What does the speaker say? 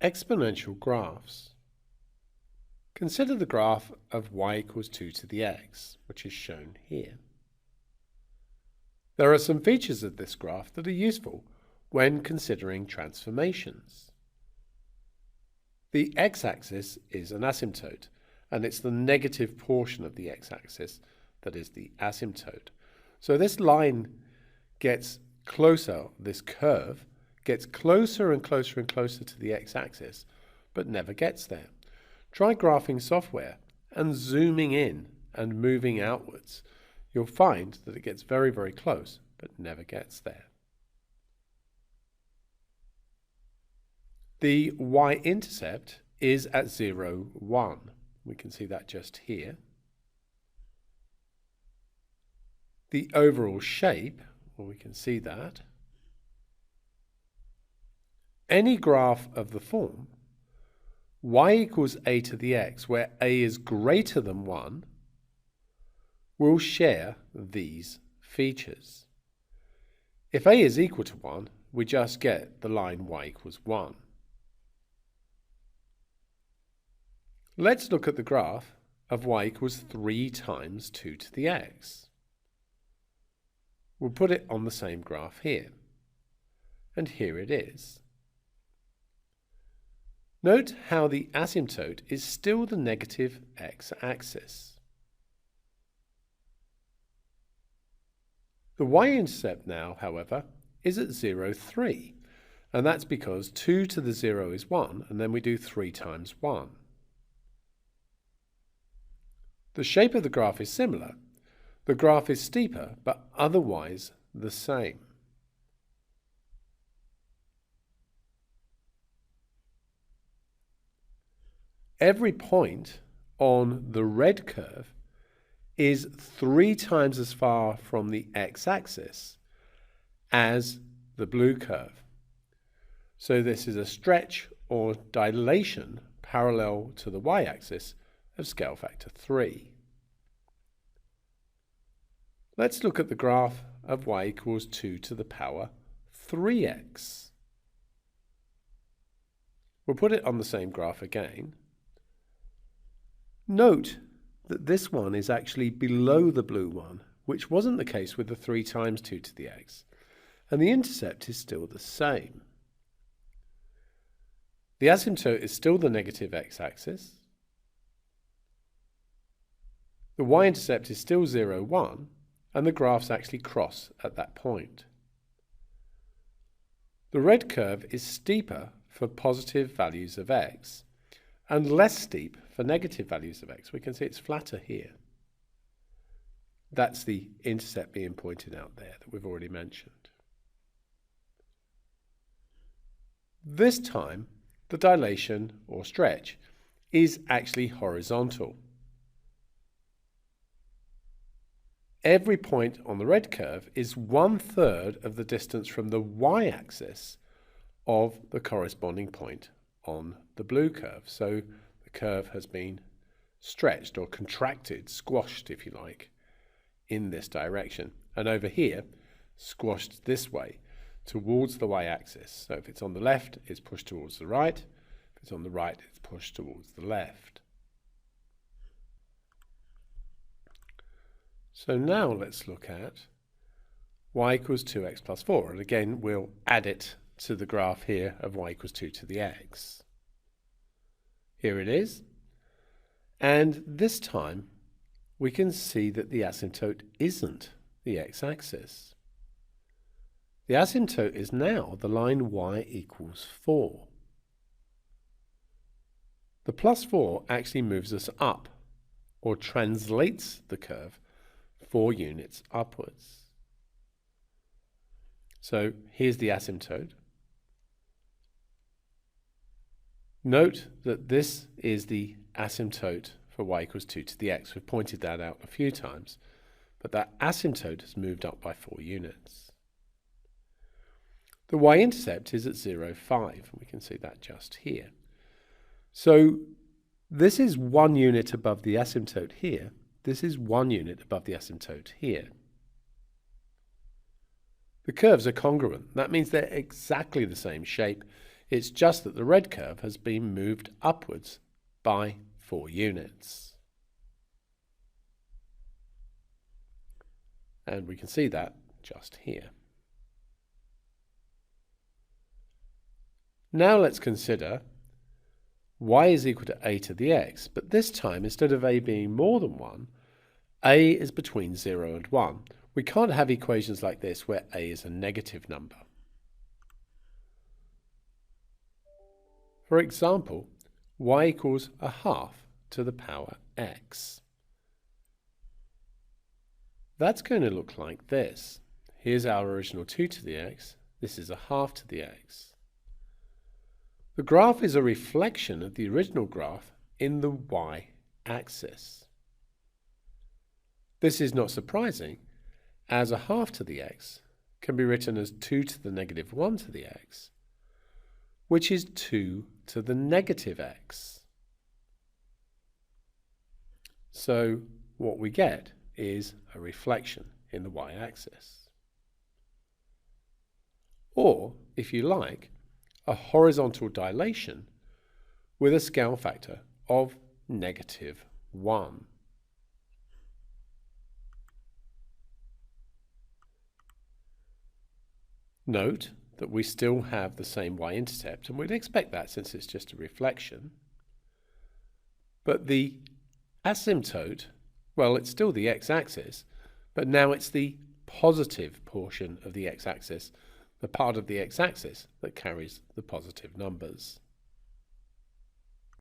Exponential graphs. Consider the graph of y equals 2 to the x, which is shown here. There are some features of this graph that are useful when considering transformations. The x-axis is an asymptote, and it's the negative portion of the x-axis that is the asymptote. So this line gets closer, this curve gets closer and closer and closer to the x-axis, but never gets there. Try graphing software and zooming in and moving outwards. You'll find that it gets very, very close, but never gets there. The y-intercept is at 0, 1. We can see that just here. The overall shape, well, we can see that. Any graph of the form y equals a to the x, where a is greater than 1, will share these features. If a is equal to 1, we just get the line y equals 1. Let's look at the graph of y equals 3 times 2 to the x. We'll put it on the same graph here. And here it is. Note how the asymptote is still the negative x-axis. The y-intercept now, however, is at 0, 3, and that's because 2 to the 0 is 1, and then we do 3 times 1. The shape of the graph is similar. The graph is steeper, but otherwise the same. Every point on the red curve is 3 times as far from the x-axis as the blue curve. So this is a stretch or dilation parallel to the y-axis of scale factor 3. Let's look at the graph of y equals 2 to the power 3x. We'll put it on the same graph again. Note that this one is actually below the blue one, which wasn't the case with the 3 times 2 to the x, and the intercept is still the same. The asymptote is still the negative x-axis. The y-intercept is still 0, 1, and the graphs actually cross at that point. The red curve is steeper for positive values of x, and less steep for negative values of x. We can see it's flatter here. That's the intercept being pointed out there that we've already mentioned. This time, the dilation or stretch is actually horizontal. Every point on the red curve is 1/3 of the distance from the y-axis of the corresponding point on the blue curve. So the curve has been stretched or contracted, squashed if you like, in this direction. And over here, squashed this way towards the y-axis. So if it's on the left, it's pushed towards the right. If it's on the right, it's pushed towards the left. So now let's look at y equals 2x plus 4. And again, we'll add it to the graph here of y equals 2 to the x. Here it is. And this time, we can see that the asymptote isn't the x-axis. The asymptote is now the line y equals 4. The plus 4 actually moves us up, or translates the curve 4 units upwards. So here's the asymptote. Note that this is the asymptote for y equals 2 to the x. We've pointed that out a few times, but that asymptote has moved up by 4 units. The y-intercept is at 0, 5, and we can see that just here. So this is 1 unit above the asymptote here. This is 1 unit above the asymptote here. The curves are congruent. That means they're exactly the same shape It's just that the red curve has been moved upwards by 4 units. And we can see that just here. Now let's consider y is equal to a to the x, but this time instead of a being more than 1, a is between 0 and 1. We can't have equations like this where a is a negative number. For example, y equals a half to the power x. That's going to look like this. Here's our original 2 to the x. This is a half to the x. The graph is a reflection of the original graph in the y-axis. This is not surprising, as a half to the x can be written as 2 to the negative 1 to the x, which is 2 to the negative x. So what we get is a reflection in the y-axis. Or, if you like, a horizontal dilation with a scale factor of -1. Note that we still have the same y-intercept, and we'd expect that since it's just a reflection. But the asymptote, well, it's still the x-axis, but now it's the positive portion of the x-axis, the part of the x-axis that carries the positive numbers.